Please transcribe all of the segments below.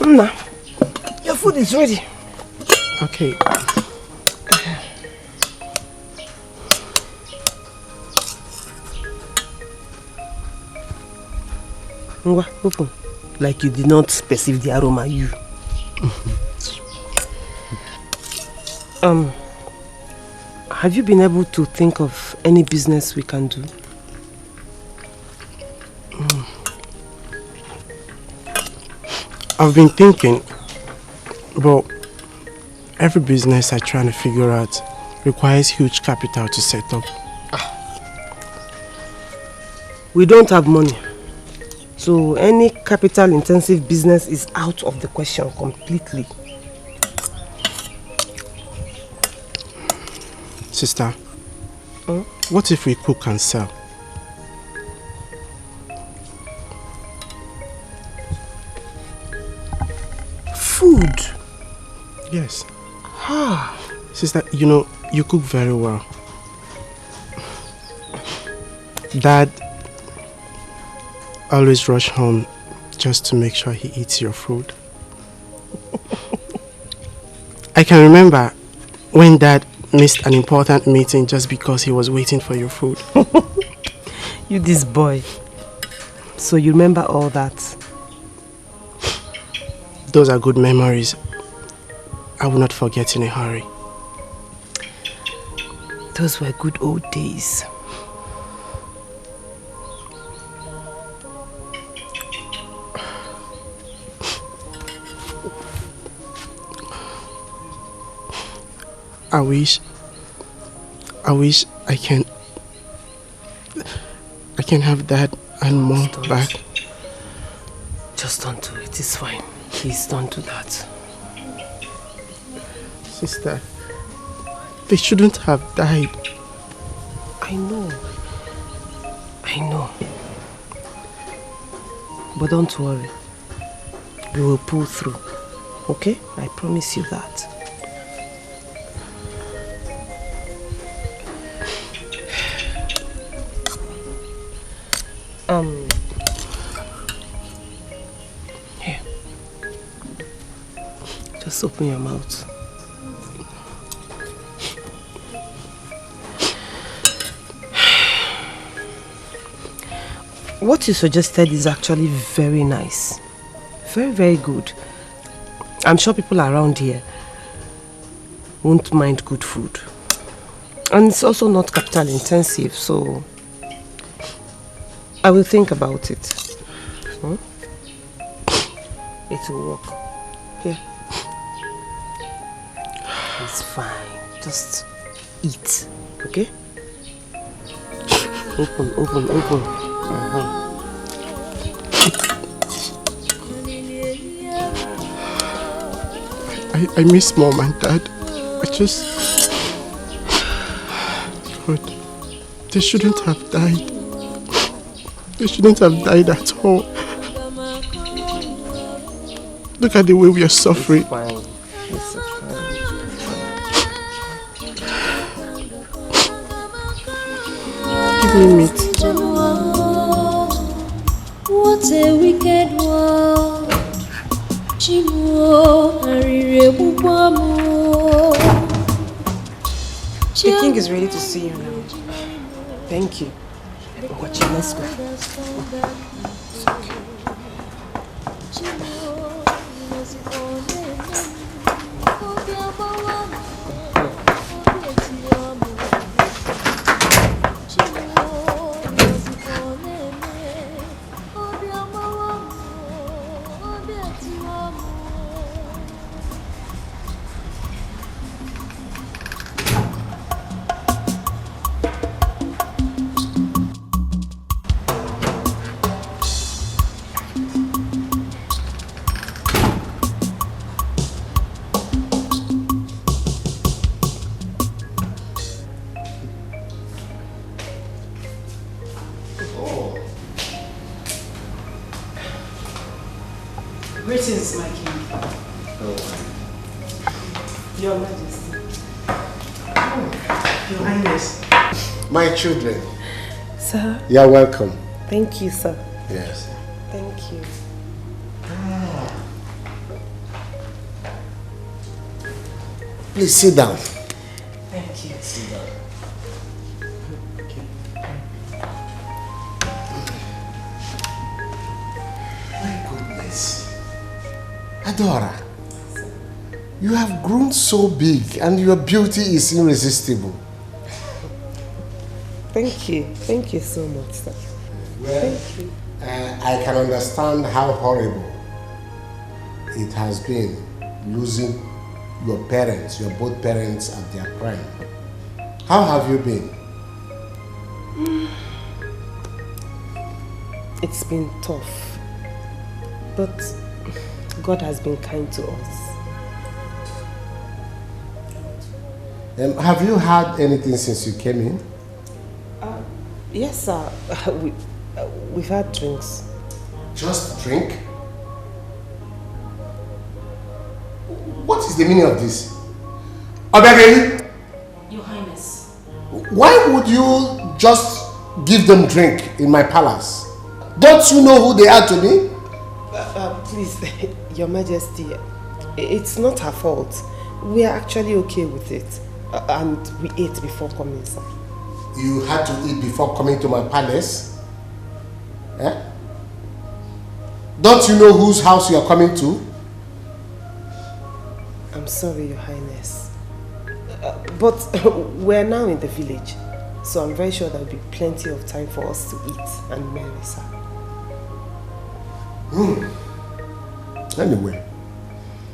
Nna, your food is ready. Okay. Ngwa, open. Like you did not perceive the aroma, you. Have you been able to think of any business we can do? I've been thinking, but every business I'm trying to figure out requires huge capital to set up. We don't have money. So any capital intensive business is out of the question completely. Sister, what if we cook and sell? Food? Yes. Sister, you know, you cook very well. Dad always rush home just to make sure he eats your food. I can remember when Dad missed an important meeting just because he was waiting for your food. You this boy. So you remember all that? Those are good memories. I will not forget in a hurry. Those were good old days. I wish I can have Dad and Mom back. Just don't do it, it's fine. Please don't do that. Sister, they shouldn't have died. I know. But don't worry. We will pull through. Okay? I promise you that. Here. Just open your mouth. What you suggested is actually very nice. Very, very good. I'm sure people around here won't mind good food. And it's also not capital intensive, so I will think about it. It will work. Here. It's fine. Just eat, okay? Open. I miss Mom and Dad. God, they shouldn't have died. They shouldn't have died at all. Look at the way we are suffering. It's fine. It's fine. Give me meat. What a wicked world. The king is ready to see you now. Thank you. Watch it, let's go. It's okay. Greetings, my king. Your Majesty. Your Highness. My children. Sir. You are welcome. Thank you, sir. Yes. Thank you. Please sit down. Thank you. Sit down. My goodness. Adora, you have grown so big and your beauty is irresistible. Thank you. Thank you so much, sir. Well, Thank you. I can understand how horrible it has been losing your parents, your both parents at their prime. How have you been? It's been tough, but God has been kind to us. Have you had anything since you came in? Yes, sir. We've had drinks. Just drink? What is the meaning of this? Obegeli? Your Highness. Why would you just give them drink in my palace? Don't you know who they are to me? Please, Your Majesty, it's not her fault. We are actually okay with it. And we ate before coming, sir. You had to eat before coming to my palace? Eh? Don't you know whose house you are coming to? I'm sorry, Your Highness. But we're now in the village, so I'm very sure there will be plenty of time for us to eat and marry, sir. Anyway,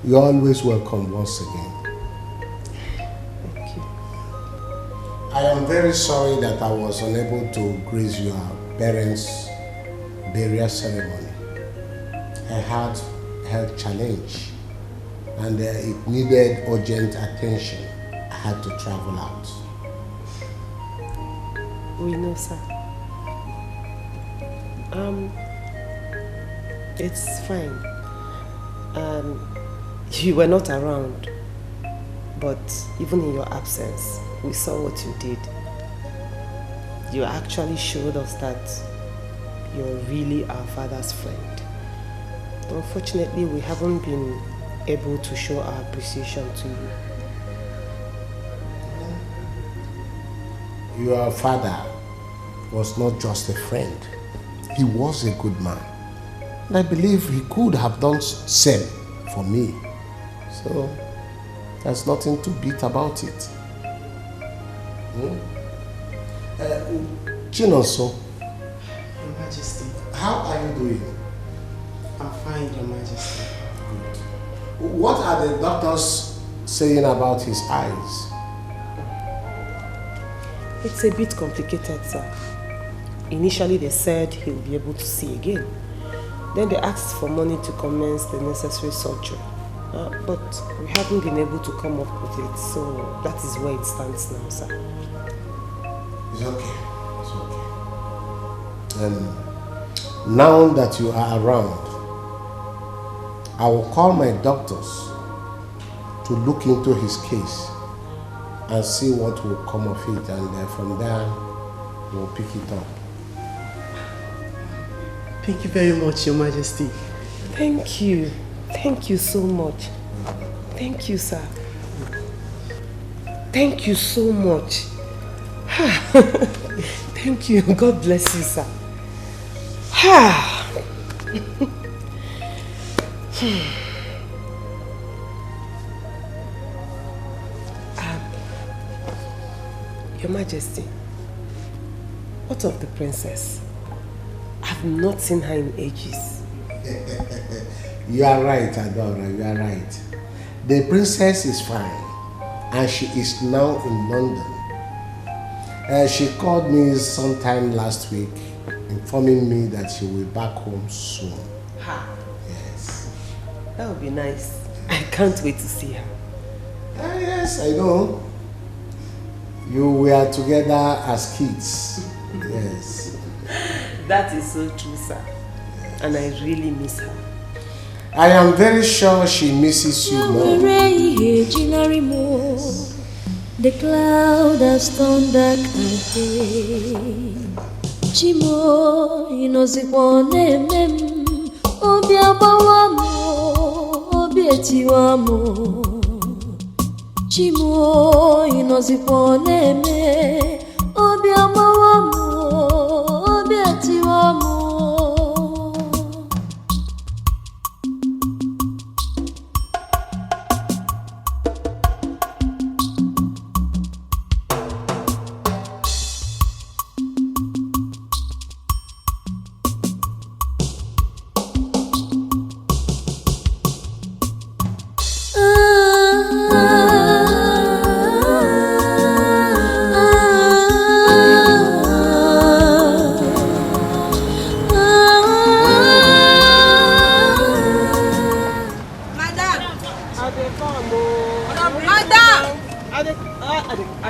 you're always welcome once again. Thank you. I am very sorry that I was unable to grace your parents' burial ceremony. I had a health challenge and it needed urgent attention. I had to travel out. We know, sir. It's fine. You were not around, but even in your absence, we saw what you did. You actually showed us that you're really our father's friend. Unfortunately, we haven't been able to show our appreciation to you. Your father was not just a friend. He was a good man. And I believe he could have done same for me. So, there's nothing to beat about it. Chinonso. Your Majesty. How are you doing? I'm fine, Your Majesty. Good. What are the doctors saying about his eyes? It's a bit complicated, sir. Initially, they said he'll be able to see again. Then they asked for money to commence the necessary surgery. But we haven't been able to come up with it, so that is where it stands now, sir. It's okay. It's okay. Now that you are around, I will call my doctors to look into his case and see what will come of it, and from there we'll pick it up. Thank you very much, Your Majesty. Thank you. Thank you so much. Thank you, sir. Thank you so much. Thank you. God bless you, sir. Your Majesty, what of the princess? I've not seen her in ages. You are right, Adora, you are right. The princess is fine and she is now in London. She called me sometime last week informing me that she will be back home soon. Yes. That would be nice. I can't wait to see her. Yes, I know. You were together as kids. Yes. That is so true, sir. Yes. And I really miss her. I am very sure she misses you more. The cloud has turned dark again. Chimo inozikwane mem obiabawamo obietiwamo. Chimo inozikwa neme obi amawa mo obi atiwa mo.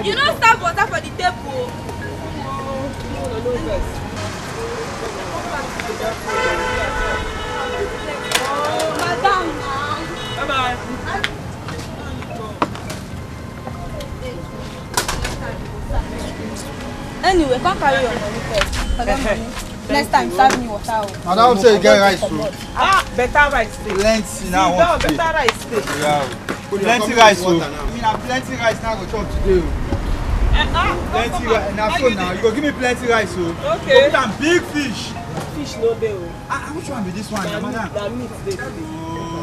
You don't stop water for the table. Madam. Bye-bye. Anyway, can't carry your money first. Next time, serve me water. Madam say you get rice. Better rice. Plenty now. Better rice. Yeah. Plenty rice. Plenty rice now go chop today. Plenty rice. Now you go give me plenty rice. Okay. Go put big fish. Fish no dey. Which one be this one, madam? That meat dey today.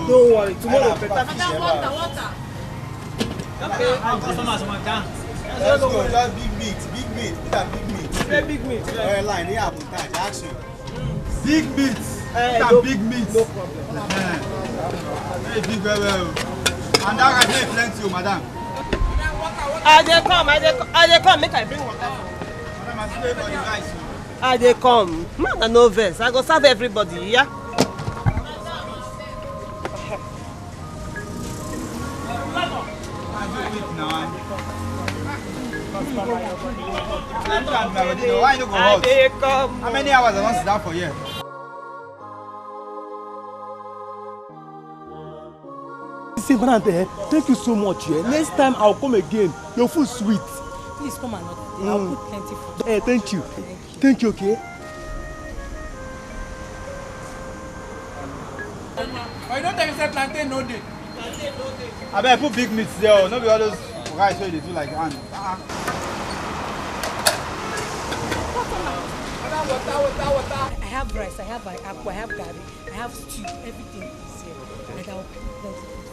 Don't worry, tomorrow better fish. Water. Okay. Customers, madam. Let's go. Just big meat. Put that big meat. Big meat. Line here, action. Big meat. No, big meat. No problem. Very big, well. And that rice is plenty, madam. I dey come, make I bring water. Madam, I stay for the rice. I dey come. Man, no vex. I go serve everybody, yeah? Why you go out? How many hours I want to sit down for here? See, Brante, thank you so much. Yeah. Next time I'll come again. Your food sweet. Please come another day. I'll put plenty food. Hey, thank you. Thank you, okay? I don't tell you say plantain no day. I better put big meat there. Not be all those rice where they do like hand. Water. I have rice, I have apple, I have garri, I have stew, everything is here. And I'll put plenty food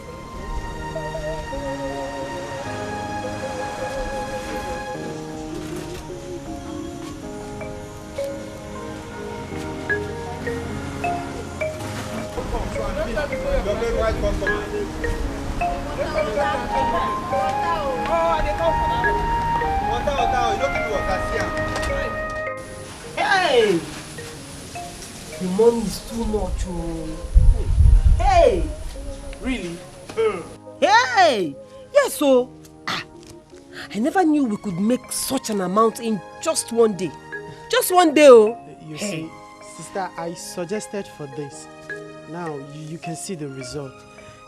for you. Hey! The money is too much. Hey! Really? Hey! Yes, so I never knew we could make such an amount in just one day. Just one day, oh! You see, sister, I suggested for this. Now you can see the result.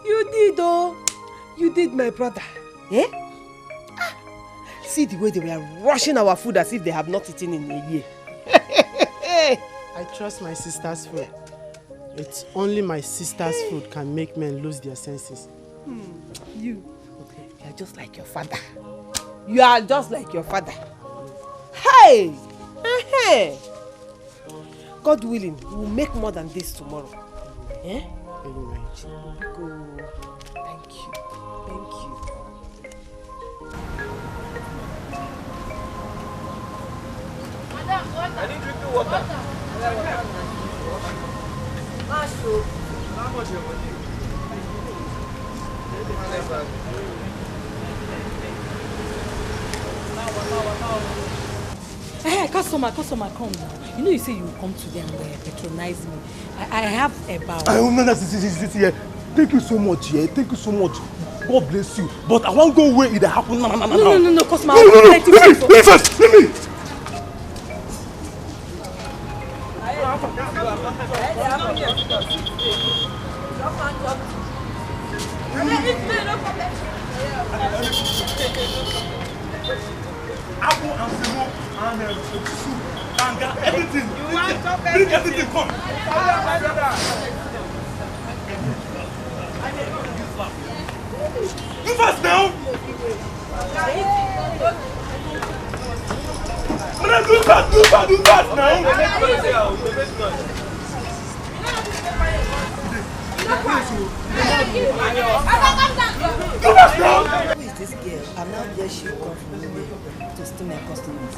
You did, oh! You did, my brother. Eh? See the way they were rushing our food as if they have not eaten in a year. I trust my sister's food. It's only my sister's food can make men lose their senses. You are just like your father. You are just like your father. Hey! God willing, we will make more than this tomorrow. Eh? Anyway. Go. Thank you. Thank you. I need drinking water. How much your money? Hey, customer, come now. You know you say you will come today and patronize me. I have about... No, sit here. Thank you so much, yeah. Thank you so much. God bless you. But I won't go where it happened. No, customer. No. Let me first. Let me. Apple and Simo and soup, tanga, everything. Bring everything, come. You first now. Don't do that now. Who is this girl? I'm not there. She come from nowhere to steal my customers.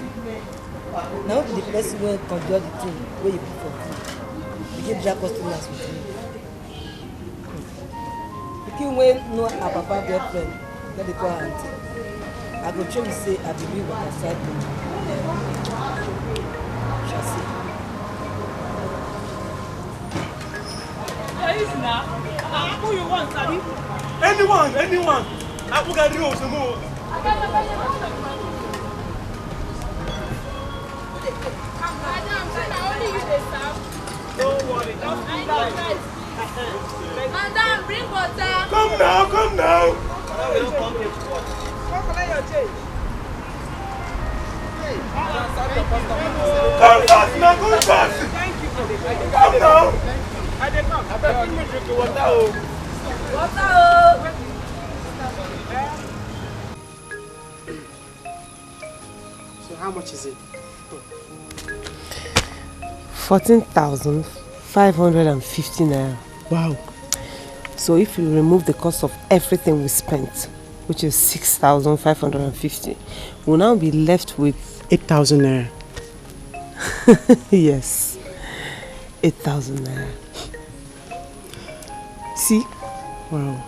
Now the person will conjure the thing where you put for food. You give their customers with me. You can wait no a papa girlfriend. Let the call auntie. I go show you say I believe what I said. Shall see. Who you want, Sabi? Anyone. I will get you some more. Don't worry, just be nice. Madam, bring water. Come now. Come collect your change. Come fast now, come fast. Thank you for the Come now. I did not. I bet you drink water. Water. So how much is it? 14,550 naira. Wow. So if you remove the cost of everything we spent, which is 6,550, we'll now be left with 8,000 naira. yes, 8,000 naira. See, Wow.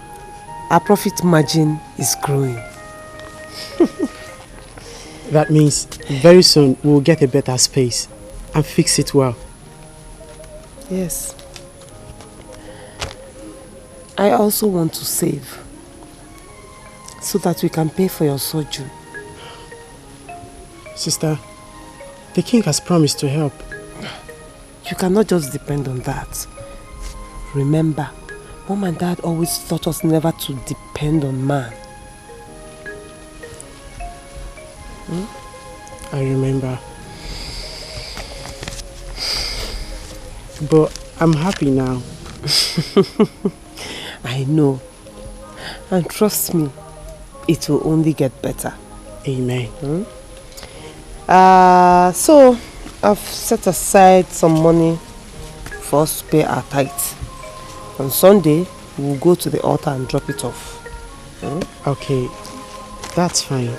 our profit margin is growing. That means very soon we'll get a better space and fix it well. Yes. I also want to save so that we can pay for your surgery. Sister, the king has promised to help. You cannot just depend on that. Remember, Mom and Dad always taught us never to depend on man. I remember. But I'm happy now. I know. And trust me, it will only get better. Amen. So, I've set aside some money for us to pay our tithe. On Sunday, we'll go to the altar and drop it off. Okay, that's fine.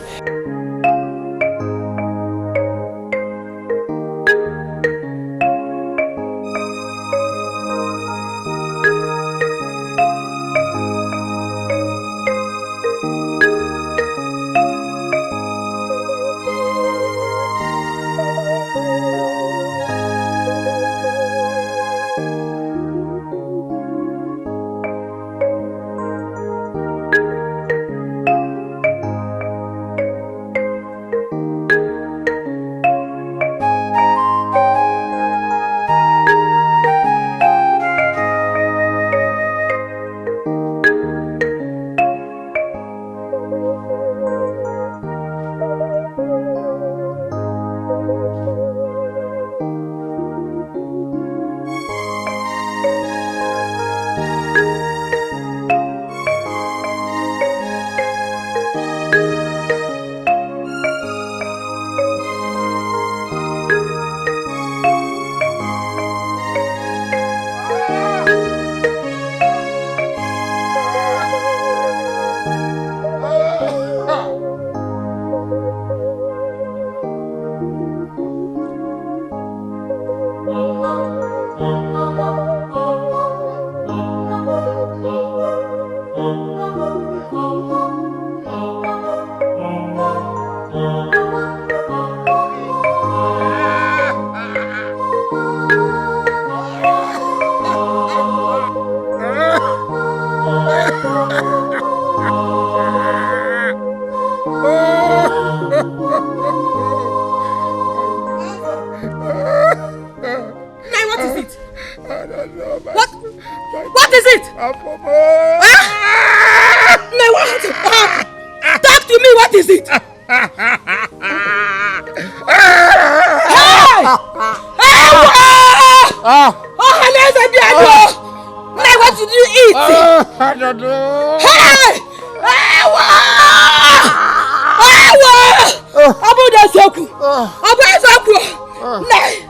Hey!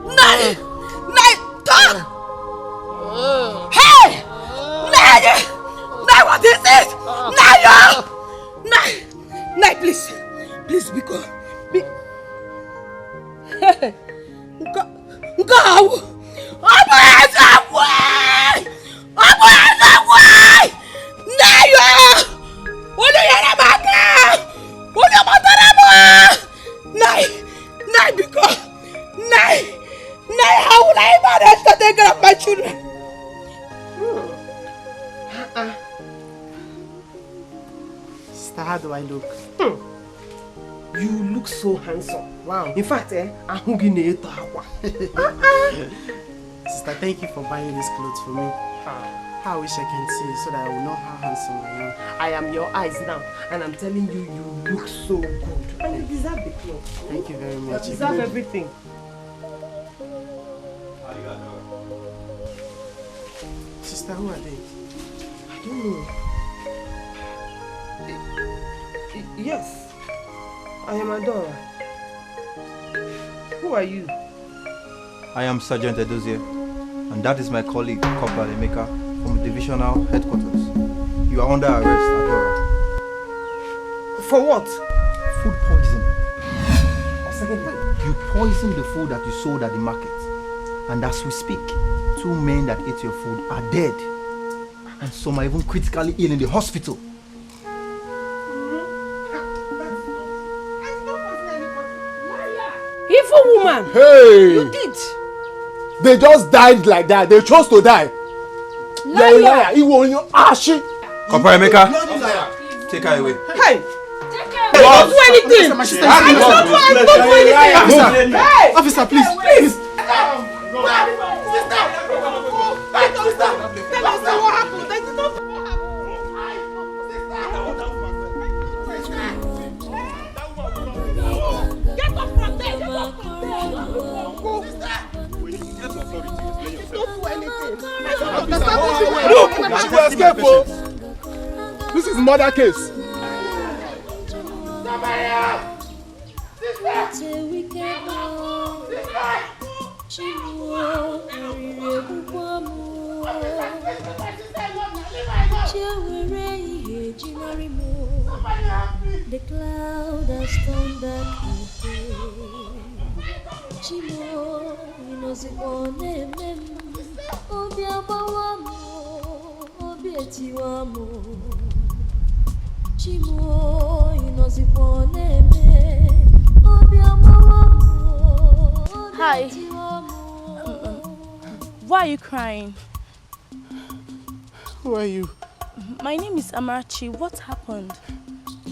Nay, what is it? Nay, please. Please, because... Hey! Go! How will I manage to take care of my children? Sister, how do I look? You look so handsome. Wow. In fact, I'm going to eat aqua. Sister, thank you for buying these clothes for me. I wish I can see so that I will know how handsome I am. I am your eyes now, and I'm telling you, you look so good. And you deserve the clothes. Thank you very much. You deserve everything. Sister, who are they? I don't know. Yes, I am Adora. Who are you? I am Sergeant Edozie, and that is my colleague, Corporal Emeka, from Divisional Headquarters. You are under arrest, Adora. For what? Food poisoning. You poisoned the food that you sold at the market. And as we speak, 2 men that ate your food are dead. And some are even critically ill in the hospital. Evil woman! Hey! You did! They just died like that. They chose to die. Liar! You're a liar. You will you ashi. Corporal Emeka, take her away. Hey! Don't do anything! Don't do anything! Hey! Officer, please. Please. What happened? Get up from there! Get up from there! Don't do anything! Look, she will escape. This is murder case. The cloud has turned back Chimo, inozikone obiabawamo, obietiwamo. Chimo, inozikone obiabawamo. Hi. Why are you crying? Who are you? My name is Amarachi. What happened?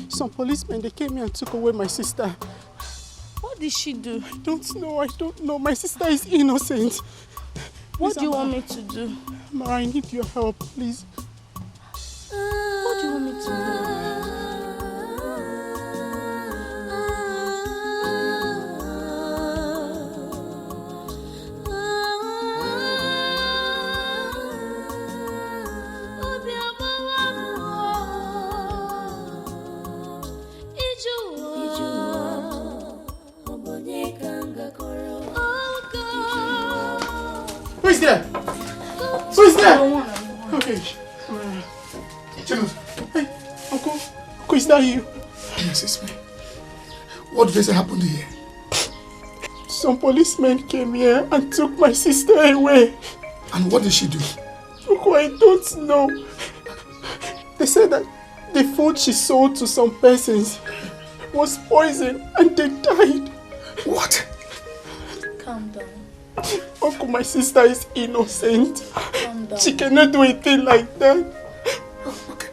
Some policemen, they came here and took away my sister. What did she do? I don't know. My sister is innocent. What do you want me to do? Mara, I need your help, please. What do you want me to do? Who is there? Who is there? Okay. Hey, Uncle, is that you? Yes, it's me. What did they say happened here? Some policemen came here and took my sister away. And what did she do? Uncle, I don't know. They said that the food she sold to some persons was poisoned and they died. What? Calm down. Uncle, my sister is innocent. Calm down. She cannot do a thing like that. Oh, okay.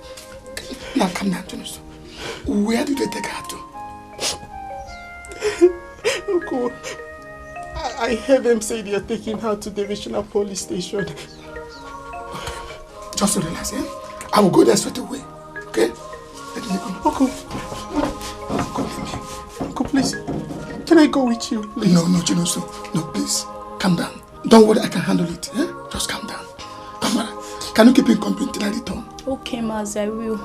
Now calm down, Jonas. Where did they take her to? Uncle, I heard them say they are taking her to the Divisional Police Station. Just relax, eh? I will go there straight away. Okay? Let me go. Uncle, please. Can I go with you, please? No, Jonas. No, please. Calm down. Don't worry, I can handle it. Eh? Just calm down. Tamara, can you keep in company till I return? Okay, Maz, I will.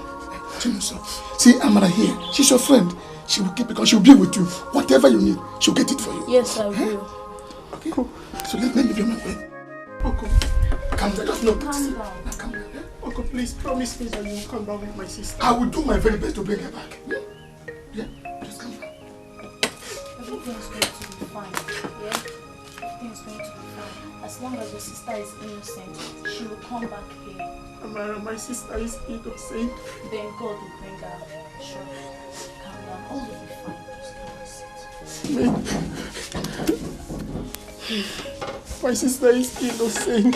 See, Amara here. She's your friend. She will keep because she'll be with you. Whatever you need, she'll get it for you. Yes, I will. Okay, cool. So let me leave you on my way. Uncle, calm down. Just know this. Calm down. Now calm down. Uncle, please promise me that you will come back with my sister. I will do my very best to bring her back. Yeah? Just calm down. Everything's going to be fine. Yeah? Everything's going to be fine. As long as your sister is innocent, she will come back here. Amara, my sister is innocent. Then God will bring her. Sure. Calm down. All will be fine. Just come and sit. My sister is innocent.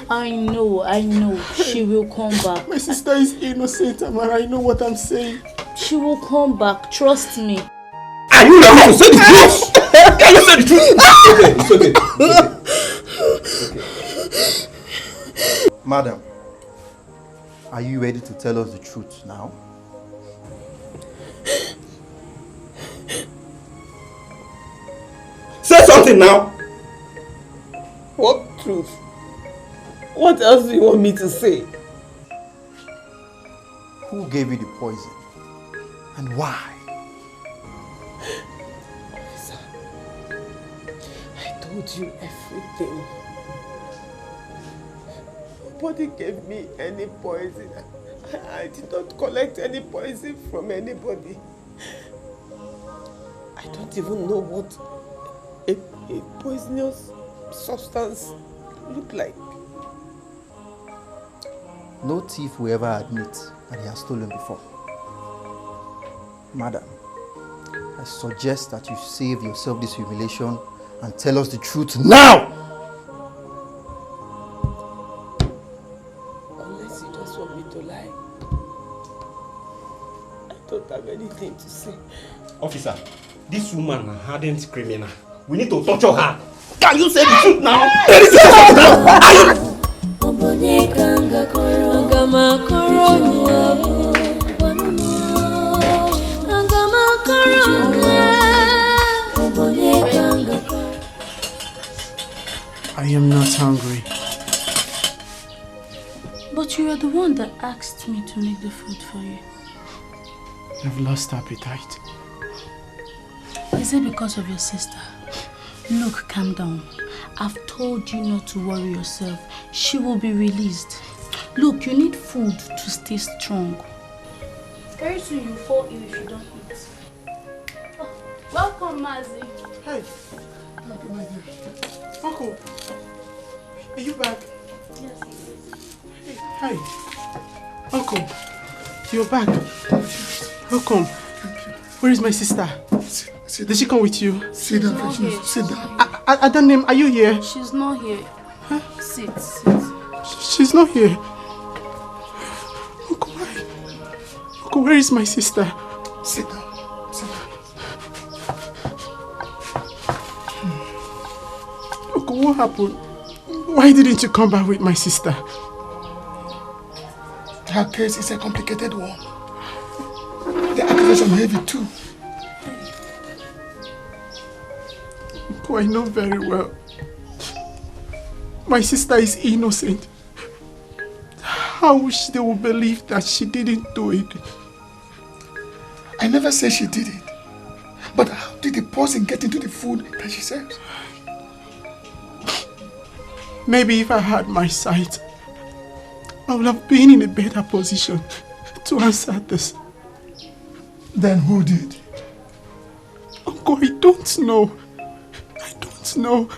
I know. She will come back. My sister is innocent, Amara. I know what I'm saying. She will come back. Trust me. Are you ready to say the truth? Can you say the truth? It's okay. Madam, are you ready to tell us the truth now? Say something now. What truth? What else do you want me to say? Who gave you the poison? And why? Sir, I told you everything. Nobody gave me any poison. I did not collect any poison from anybody. I don't even know what a poisonous substance look like. No thief will ever admit that he has stolen before. Madam, I suggest that you save yourself this humiliation and tell us the truth now! Unless you just want me to lie. I don't have anything to say. Officer, this woman is a hardened criminal. We need to torture her. Can you say the truth now? Tell the truth now! I am not hungry. But you are the one that asked me to make the food for you. I've lost appetite. Is it because of your sister? Look, calm down. I've told you not to worry yourself. She will be released. Look, you need food to stay strong. Very soon you fall ill if you don't eat. Oh, welcome, Mazi. Hey. Uncle. Are you back? Yes. Hey. Uncle. You're back. Welcome. Where is my sister? Did she come with you? Sit down, sit down. Adanim, are you here? She's not here. Huh? Sit. She's not here. Uncle, why? Uncle, where is my sister? Sit down. Uncle, what happened? Why didn't you come back with my sister? Her case is a complicated one. The accusations are heavy too. Uncle, I know very well. My sister is innocent. How wish they will believe that she didn't do it. I never said she did it. But how did the poison get into the food that she serves? Maybe if I had my sight, I would have been in a better position to answer this. Then who did? Uncle, I don't know. I don't know.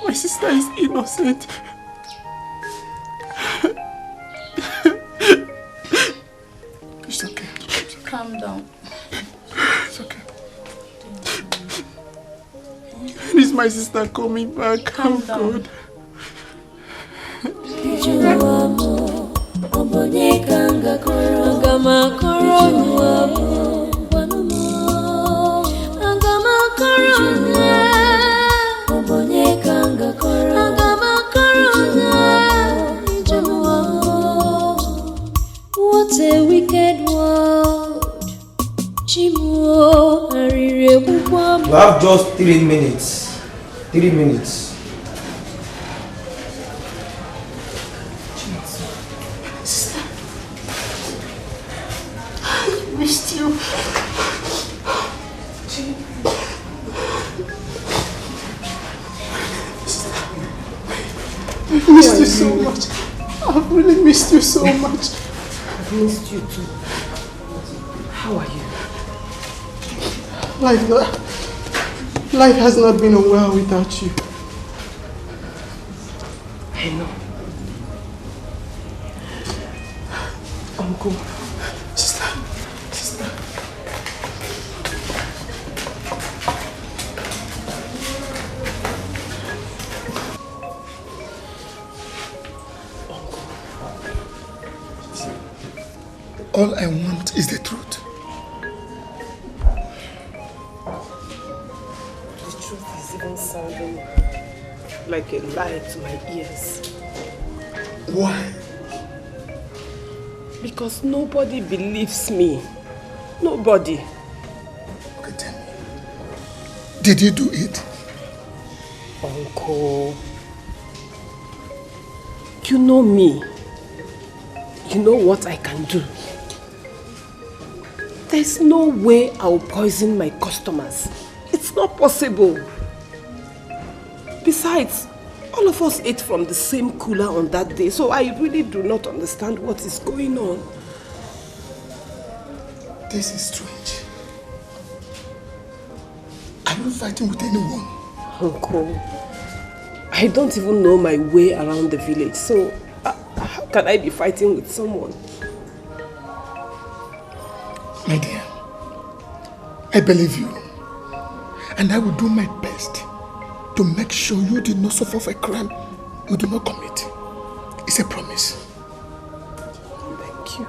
My sister is innocent. It's okay. Calm down. It's okay. When is my sister coming back? Calm down. God. What a wicked world. You have just 3 minutes. 3 minutes. you. I've missed you so much. I've really missed you so much. I've missed you too. How are you? Life has not been a well without you. I know. Uncle. Sister. All I want is the truth. The truth is even sounding like a lie to my ears. Why? Because nobody believes me. Nobody. Okay, tell me. Did you do it? Uncle. You know me. You know what I can do. There's no way I'll poison my customers. It's not possible. Besides, all of us ate from the same cooler on that day, so I really do not understand what is going on. This is strange. Are you fighting with anyone? Uncle, I don't even know my way around the village, so how can I be fighting with someone? My dear, I believe you, and I will do my best to make sure you did not suffer for a crime you do not commit. It's a promise. Thank you.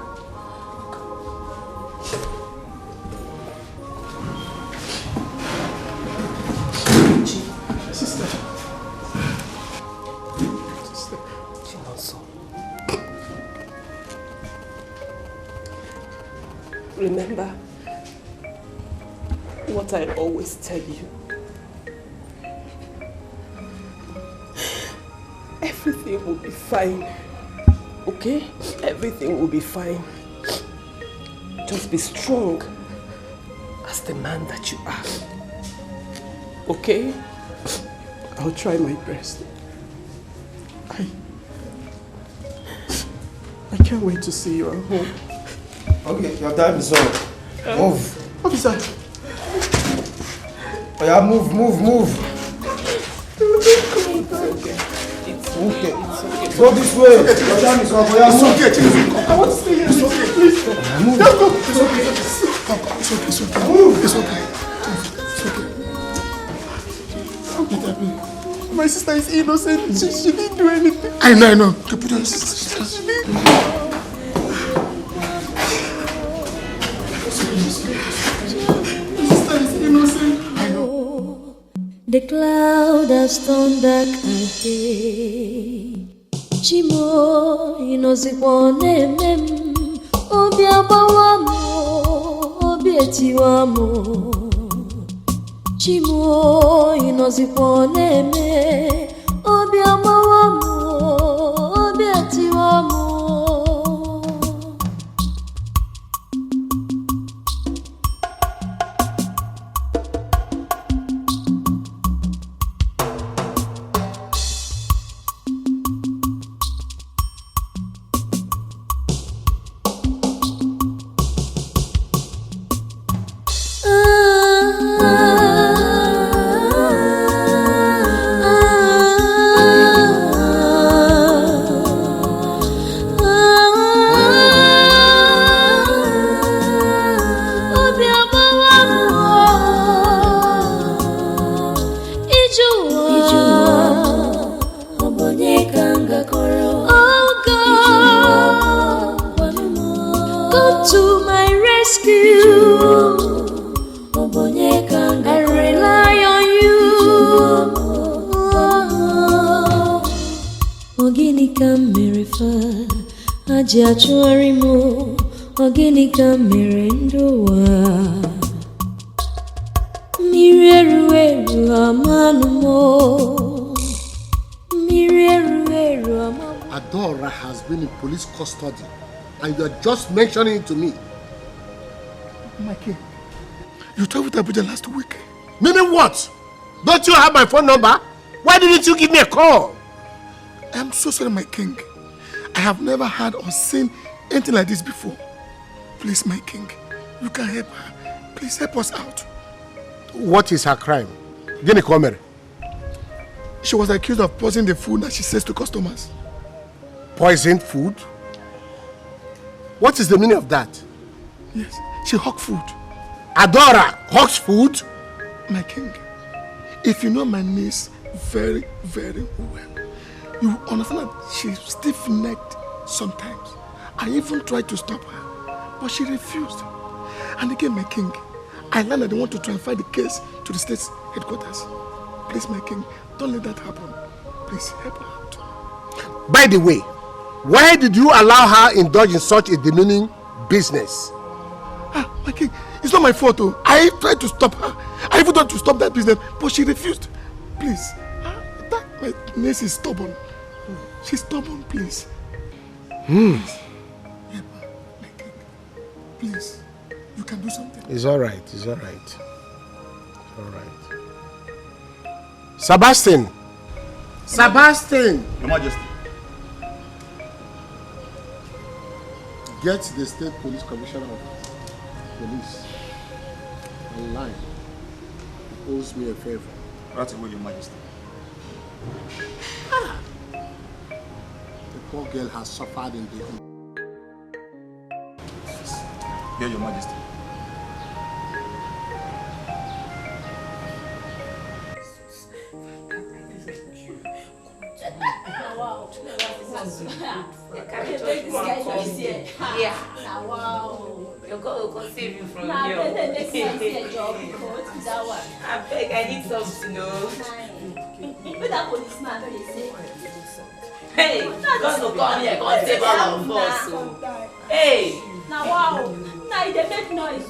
Sister. Chinonso. Remember what I always tell you. Everything will be fine. Okay? Everything will be fine. Just be strong as the man that you are. Okay? I'll try my best. I can't wait to see you at home. Okay, your time is up. Move. What is that? Oh yeah, move. It's okay. It's okay. It's okay. Go this way. Your time is up. Oh yeah, It's move. okay, I want to stay here. It's okay, please. Move. Let's go. It's okay. It's okay. Move. It's okay. It's okay. My sister is innocent. She didn't do anything. I know. Okay, put on your sister. She didn't. The cloud has turned dark again. Chimo inozikwane mem. Obi abawamo, obi etiwamo. Chimo inozikwane me. Obi abawamo, obi etiwamo. Achuarimo, Oginika Mirendoa Mirerueru Amanumo Mirerueru Amanumo. Adora has been in police custody and you are just mentioning it to me. My king, you talked with Abuja last week. Meaning what? Don't you have my phone number? Why didn't you give me a call? I'm so sorry, my king. I have never had or seen anything like this before. Please, my king, you can help her. Please help us out. What is her crime? Gini Komere. She was accused of poisoning the food that she sells to customers. Poisoned food? What is the meaning of that? Yes, she hawked food. Adora hawks food? My king, if you know my niece very, very well, you will understand that she's stiff-necked sometimes. I even tried to stop her, but she refused. And again, my king, I learned that they want to transfer the case to the state's headquarters. Please, my king, don't let that happen. Please, help her out. By the way, why did you allow her indulge in such a demeaning business? Ah, my king, it's not my fault, though. I tried to stop her. I even tried to stop that business, but she refused. Please, my niece is stubborn. She's stubborn, please. Please, help her, my king. Please, you can do something. It's all right. It's all right. It's all right. Sebastian! Sebastian! Your Majesty. Get the State Police Commissioner of Police online. He owes me a favor. Right away, Your Majesty. The poor girl has suffered in the home. Here, Your Majesty. Yeah. Wow. Your God will save you from here. I beg, I need something, no. With that policeman, they say. Hey, God will come here, God save all of us. Hey. Now, wow. Now, they make noise.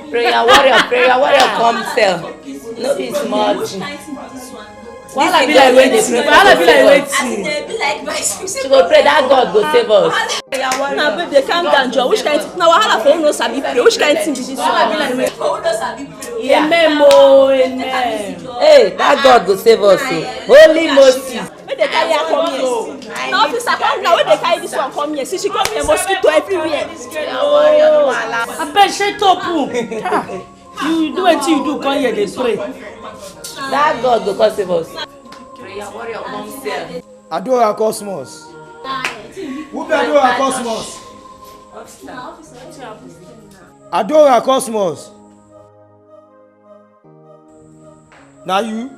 Prayer warrior, come tell. No be smart. While I be like waiting, she go pray that God go save us. Now, babe, they calm down, Joe. Which kind? Now, wahala for no sabi pray. Which kind thing be this one? Amen. Hey, that God go save us. Holy Moses. Where they carry her come here? Now, officer, come now. Where they carry this one come here? See, she come here, mosquito everywhere. I bet she top. You do what you do, come here, they pray. That God go save us. Prayer warrior comes here. Adora Cosmos. Who be Adora Cosmos? Adora Cosmos. Now you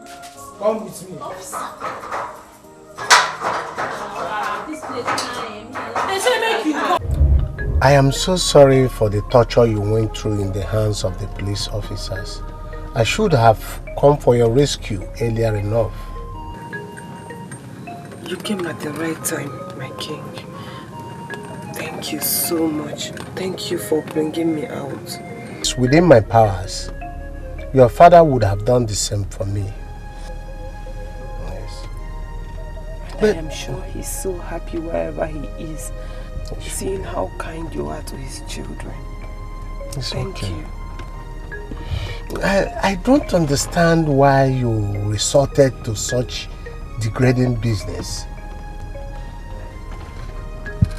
come with me. I am so sorry for the torture you went through in the hands of the police officers. I should have come for your rescue earlier enough. You came at the right time, my king. Thank you so much. Thank you for bringing me out. It's within my powers. Your father would have done the same for me. Yes. But I am sure he's so happy wherever he is, seeing how kind you are to his children. Thank you. I don't understand why you resorted to such degrading business.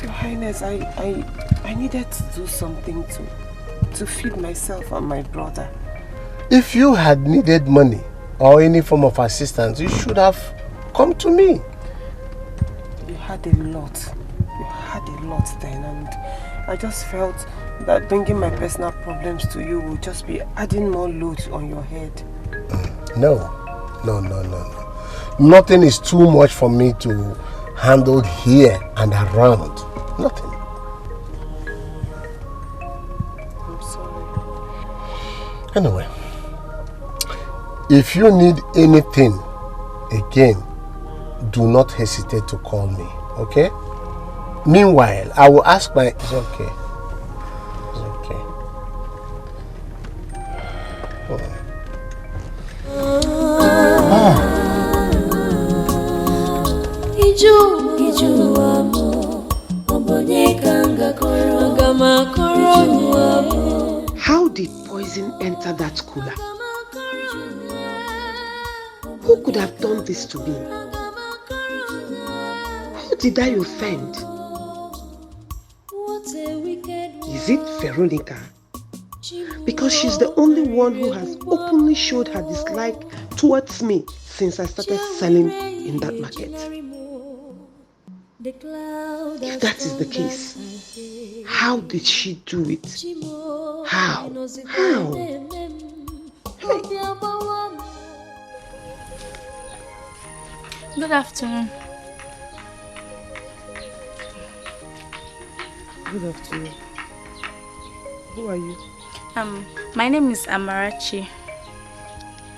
Your Highness, I needed to do something to feed myself and my brother. If you had needed money or any form of assistance, you should have come to me. You had a lot. You had a lot then, and I just felt that bringing my personal problems to you will just be adding more load on your head. No. Nothing is too much for me to handle here and around. Nothing. I'm sorry. Anyway, if you need anything again, do not hesitate to call me, okay? Meanwhile, I will ask my... It's okay. It's okay. Iju amo, obonye kanga koro, agama koro. poison enter that cooler? Who could have done this to me? Who did I offend? Is it Veronica? Because she's the only one who has openly showed her dislike towards me since I started selling in that market. If that is the case, how did she do it? How? How? Hey. Good afternoon. Good afternoon. Who are you? My name is Amarachi,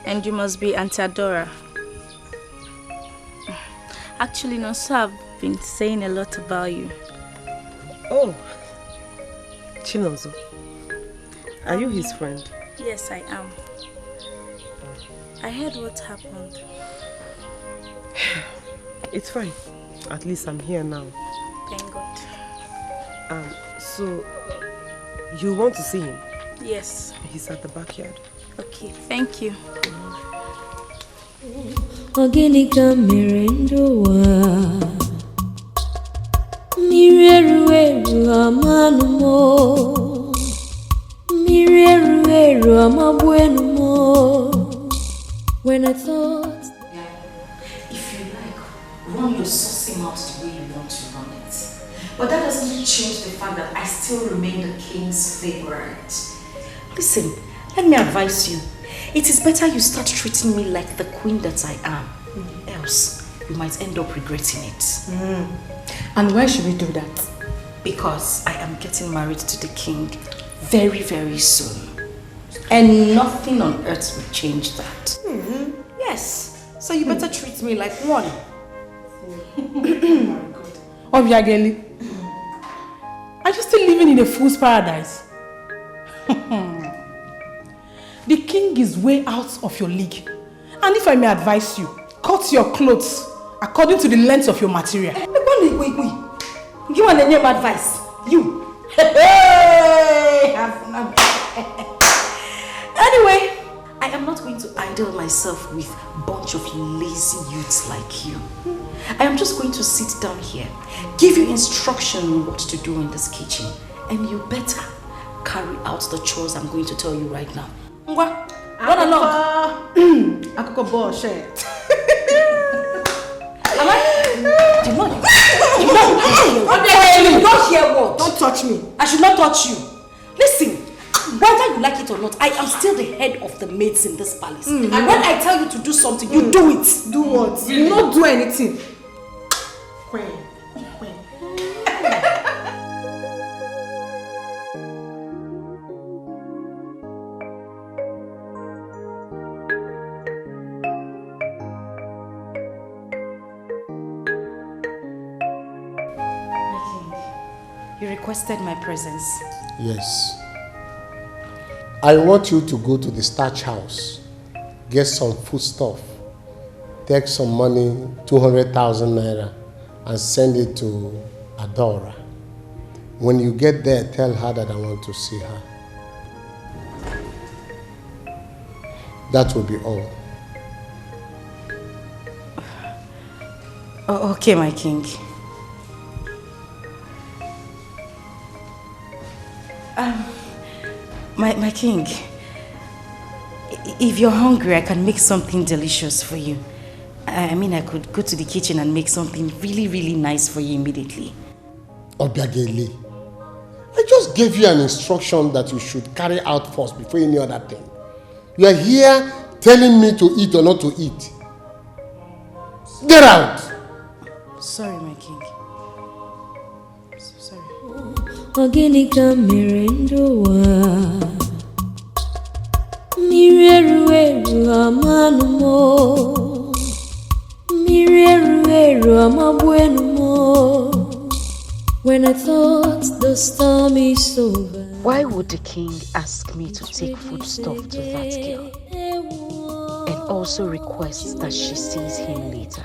and you must be Auntie Adora. Actually, no, so I've been saying a lot about you. Oh, Chinonso. Are you his friend? Yes, I am. I heard what happened. It's fine. At least I'm here now. Thank God. So you want to see him? Yes. He's at the backyard. Okay, thank you. Organica mirendoa Mireru amanumo Mireru amabuenumo. When I thought, if you like, run your saucy mouth the way you want to run it. But that doesn't change the fact that I still remain the king's favorite. Listen, let me advise you. It is better you start treating me like the queen that I am. Else, you might end up regretting it. And why should we do that? Because I am getting married to the king very, very soon. And nothing on earth will change that. Yes. So you better treat me like one. Obiageli, are you still living in a fool's paradise? The king is way out of your league. And if I may advise you, cut your clothes according to the length of your material. Wait. Give me a name advice. You. Anyway, I am not going to idle myself with a bunch of lazy youths like you. I am just going to sit down here, give you instruction on what to do in this kitchen, and you better carry out the chores I'm going to tell you right now. Run along. Akoko bullshit. Am I? You don't hear what? Don't touch me. I should not touch you. Listen, whether you like it or not, I am still the head of the maids in this palace. And when I tell you to do something, you do it. Do what? You don't do anything. Queen. You requested my presence. Yes. I want you to go to the starch house, get some food stuff, take some money, 200,000 naira, and send it to Adora. When you get there, tell her that I want to see her. That will be all. Oh, okay, my king. My king, if you're hungry, I can make something delicious for you. I mean, I could go to the kitchen and make something really, really nice for you immediately. Obiageli, I just gave you an instruction that you should carry out first before any other thing. You are here telling me to eat or not to eat. Get out! Sorry, my king. So sorry. Organica mirendoa Mireru amanumo Mireru amabuenumo. When I thought the storm is over. Why would the king ask me to take foodstuff to that girl? And also request that she sees him later?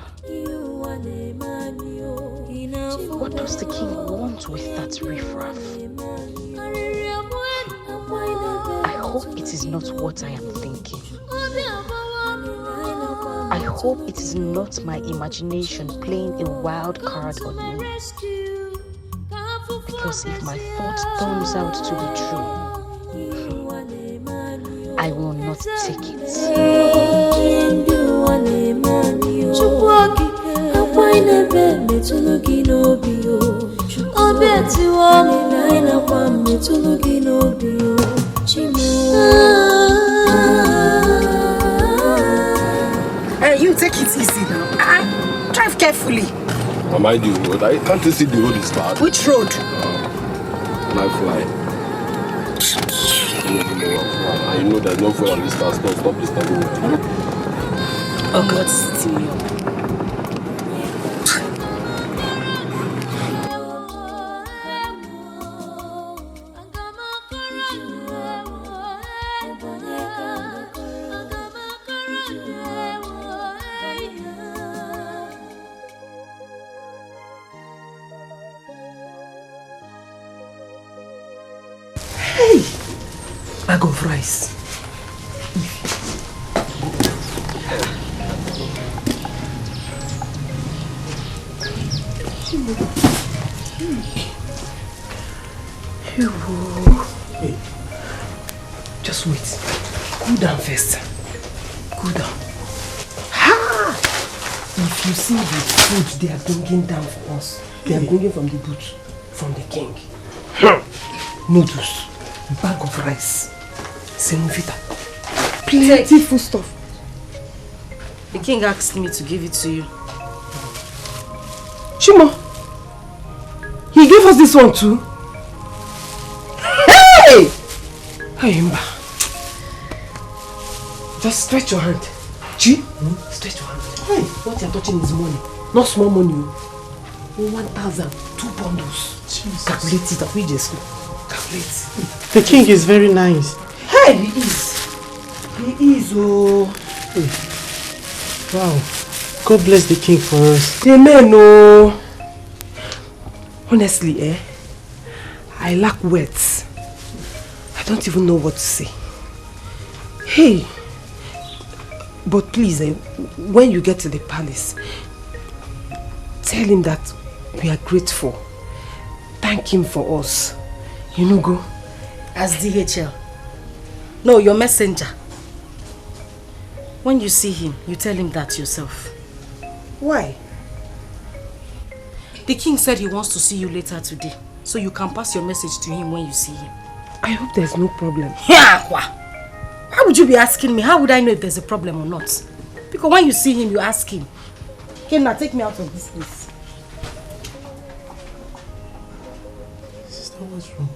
What does the king want with that riffraff? I hope it is not what I am thinking. I hope it is not my imagination playing a wild card on me. Because if my thought turns out to be true, I will not take it. You take it easy now. Drive carefully. Am I the road? Can't you see the road is bad? Which road? My fly. I know there's no fuel on this car. Stop disturbing me. Oh God, it's me up. Bag of rice. Hey, just wait. Cool down first. Cool down. Ha! If you see the food they are bringing down for us, they are bringing from the boot, from the king. Noodles, bag of rice, semovita, plenty food stuff. The king asked me to give it to you. Shimo, he gave us this one too. Hey! Hey, Mba. Just stretch your hand. Chi, stretch your hand. Hey, what you're touching is money. Not small money. 1,000, 2 bundles. Jesus. Calculate it up. We just calculate. The king is very nice. Hey, he is. He is, oh. Hey. Wow. God bless the king for us. Amen, oh. Honestly, I lack words. I don't even know what to say. Hey. But please, when you get to the palace, tell him that we are grateful. Thank him for us. You know, go. As DHL. No, your messenger. When you see him, you tell him that yourself. Why? The king said he wants to see you later today, so you can pass your message to him when you see him. I hope there's no problem. Yeah, why would you be asking me? How would I know if there's a problem or not? Because when you see him, you ask him. Okay, now take me out of this place. Sister, what's wrong?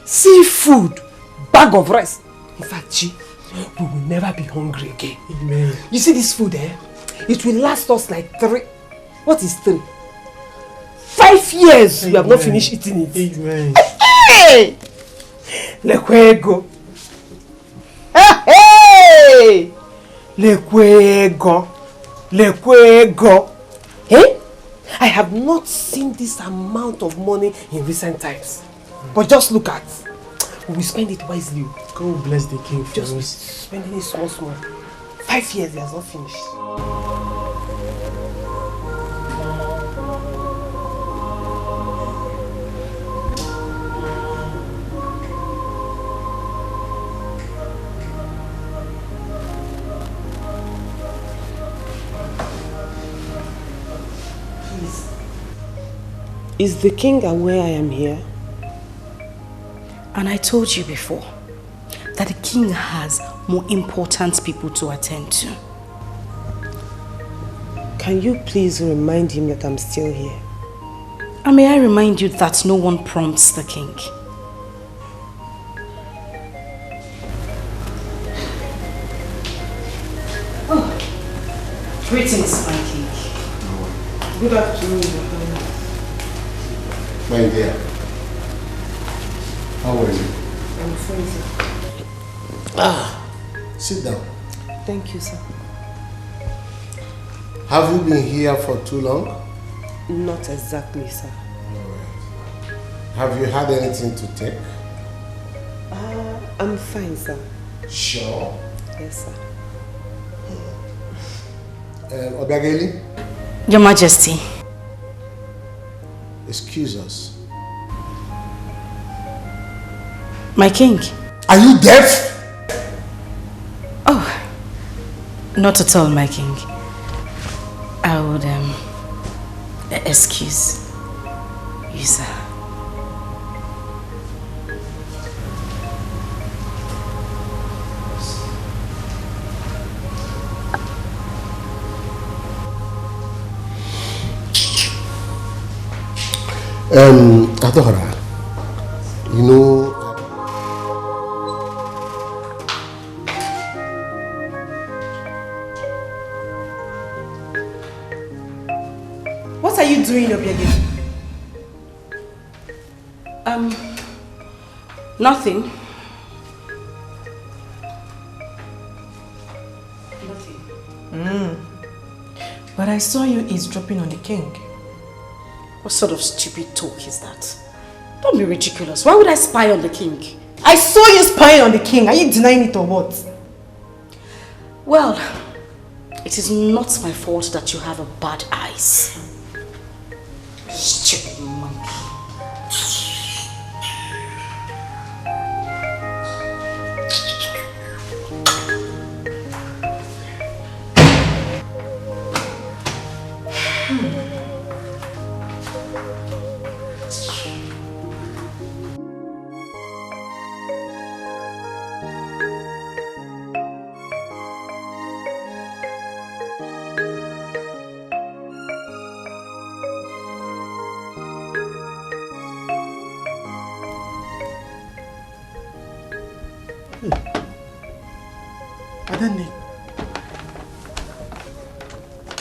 Seafood, bag of rice. In fact, Chi, we will never be hungry again. Amen. You see this food, it will last us like 3. What is 3? 5 years. Amen. We have not finished eating it. Amen. Hey! Lekwego. Hey! Lekwego. Lekwego. Hey? I have not seen this amount of money in recent times. But just look at, we will spend it wisely. God bless the king for just us. Spending it small. 5 years, he has not finished. Please. Is the king aware I am here? And I told you before that the king has more important people to attend to. Can you please remind him that I'm still here? And may I remind you that no one prompts the king. Oh, greetings, my king. Good afternoon, Your Highness. My dear, how are you? I'm fine, sir. Sit down. Thank you, sir. Have you been here for too long? Not exactly, sir. Have you had anything to take? I'm fine, sir. Sure? Yes, sir. Obiageli? Your Majesty. Excuse us. My king. Are you deaf? Oh, not at all, my king. I would excuse you, sir. Adora, you know, What are you doing, Obiageli? Nothing. But I saw you eavesdropping on the king. What sort of stupid talk is that? Don't be ridiculous. Why would I spy on the king? I saw you spying on the king. Are you denying it or what? Well, it is not my fault that you have a bad eyes. Stupid monkey.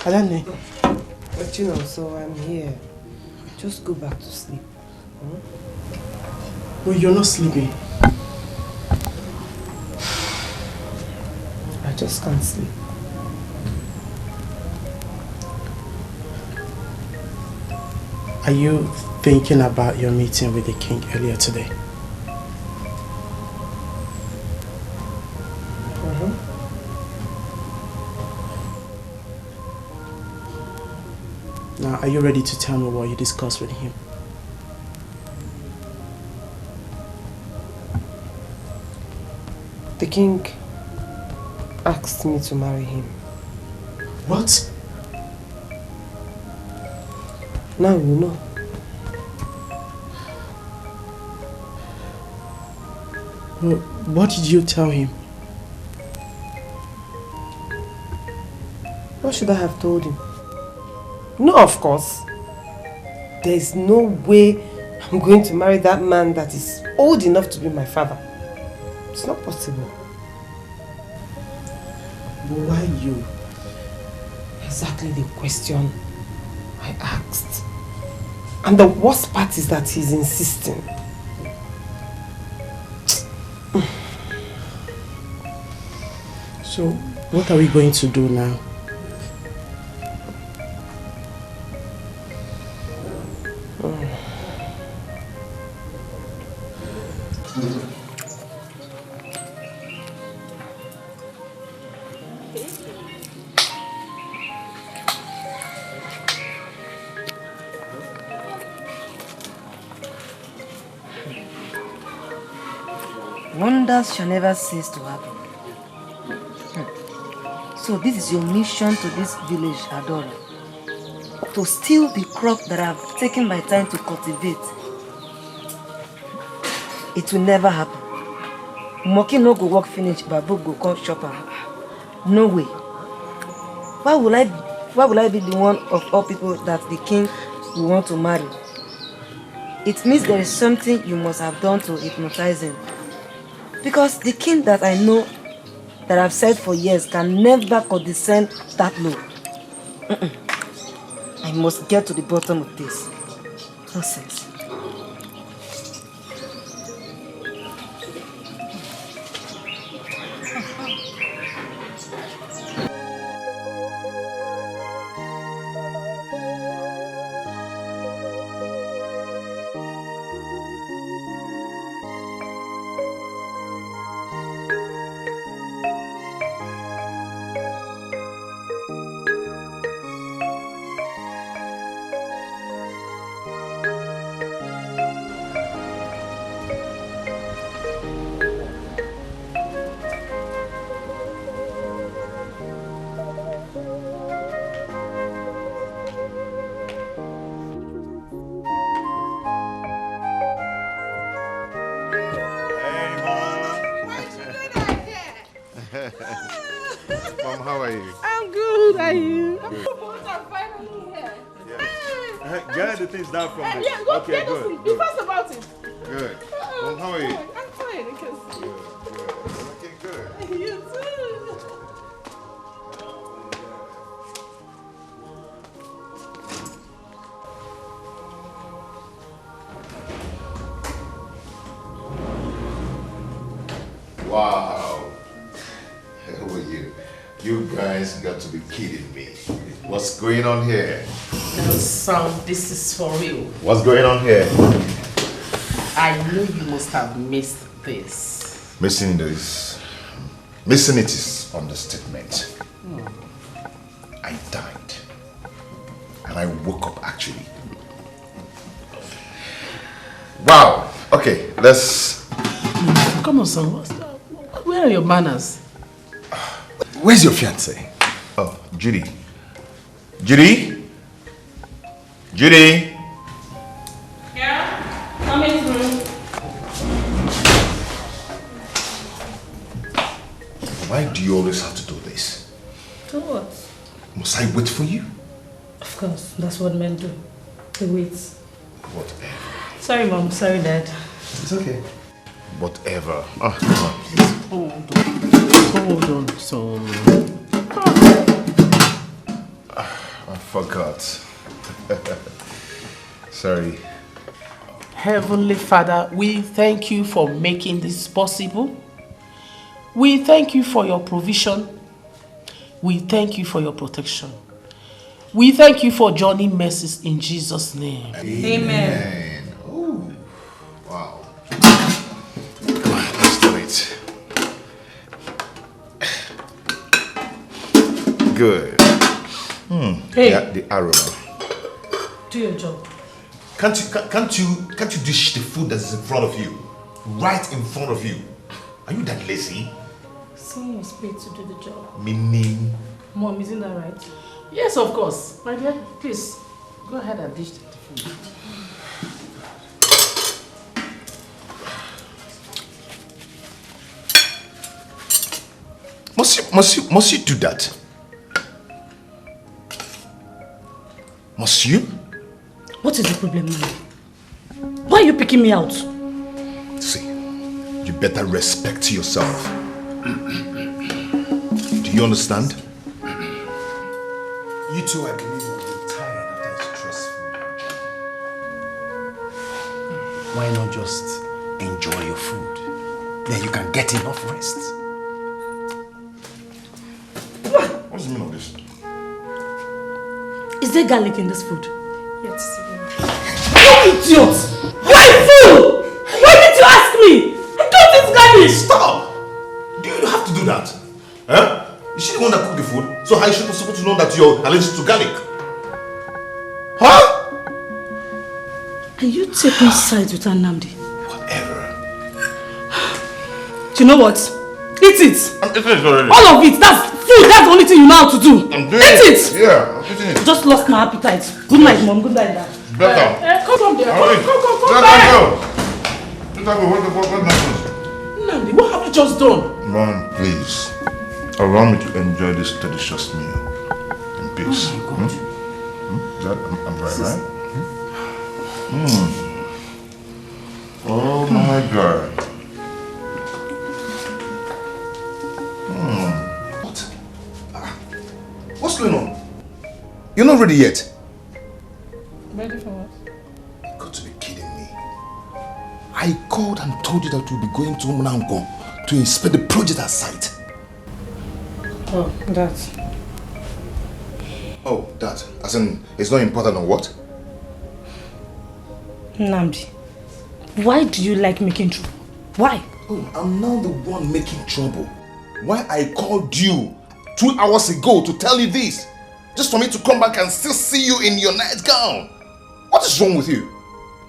Adane. But you know, so I'm here. Just go back to sleep. Well, you're not sleeping. I just can't sleep. Are you thinking about your meeting with the king earlier today? Now, are you ready to tell me what you discussed with him? The king asked me to marry him. What? Now you know. Well, what did you tell him? What should I have told him? No, of course. There is no way I'm going to marry that man that is old enough to be my father. It's not possible. But why you? Exactly the question I asked. And the worst part is that he's insisting. So, what are we going to do now? Wonders shall never cease to happen. So this is your mission to this village, Adora. To steal the crop that I've taken my time to cultivate. It will never happen. Moki no go work finish, Babu go come shop am. No way. Why will I be the one of all people that the king will want to marry? It means there is something you must have done to hypnotize him. Because the king that I know, that I've said for years, can never condescend that low. I must get to the bottom of this. Nonsense. Mom, how are you? I'm good, are you? Good. I'm finally here. Yeah. Get the things down from there. Yeah, go okay, get good. Be fast about it. Good. Mom, how are you? I'm fine, I can see. Good. Okay, good. You too. Wow. Who are you? You guys got to be kidding me. What's going on here? No, son, this is for real. What's going on here? I know you must have missed this. Missing this. Missing it is understatement. I died. And I woke up actually. Wow. Okay, let's... Come on, son. Where are your manners? Where's your fiancé? Oh, Judy. Judy? Judy? Yeah? Coming through. Why do you always have to do this? Do what? Must I wait for you? Of course, that's what men do. They wait. Whatever. Sorry, Mom. Sorry, Dad. It's okay. Whatever. Oh, Hold on, son. I forgot. Sorry. Heavenly Father, we thank you for making this possible. We thank you for your provision. We thank you for your protection. We thank you for journey mercies in Jesus' name. Amen. Oh, wow. Come on, let's do it. Good. Hey. The aroma. Do your job. Can't you dish the food that's in front of you? Right in front of you. Are you that lazy? Someone was paid to do the job. Meaning? Mom, isn't that right? Yes, of course. My dear, please, go ahead and dish the food. Must you do that? Must you? What is the problem now? Why are you picking me out? See, you better respect yourself. Do you understand? You two, I believe, will be tired after a stressful. Why not just enjoy your food? Then you can get enough rest. What's the meaning of this? Is there garlic in this food? Yes. You idiot! Why fool? Why did you ask me? I don't eat garlic! Stop! Do you have to do that? Huh? Is she the one that cooked the food? So how is she supposed to know that you're allergic to garlic? Huh? Are you taking sides with Nnamdi? Whatever. Do you know what? Eat it! I'm eating it already. All of it! That's food! That's the only thing you know how to do! I'm doing Eat it! Yeah, I'm eating it. Just lost my appetite. Good night, Mom. Good night, Dad. Better. Come there. Come Let back. her go. Let her go. What nonsense? Nnamdi, what have you just done? Mom, please. Allow me to enjoy this delicious meal in peace. Oh my God. That, I'm right, right? Oh my God. What? What's going on? You're not ready yet. Ready for what? You've got to be kidding me. I called and told you that we'll be going to Umunango to inspect the project at site. Oh, that. Oh, that. As in, it's not important or what? Nnamdi, why do you like making trouble? Why? Oh, I'm now the one making trouble. Why I called you 2 hours ago to tell you this? Just for me to come back and still see you in your nightgown. What is wrong with you?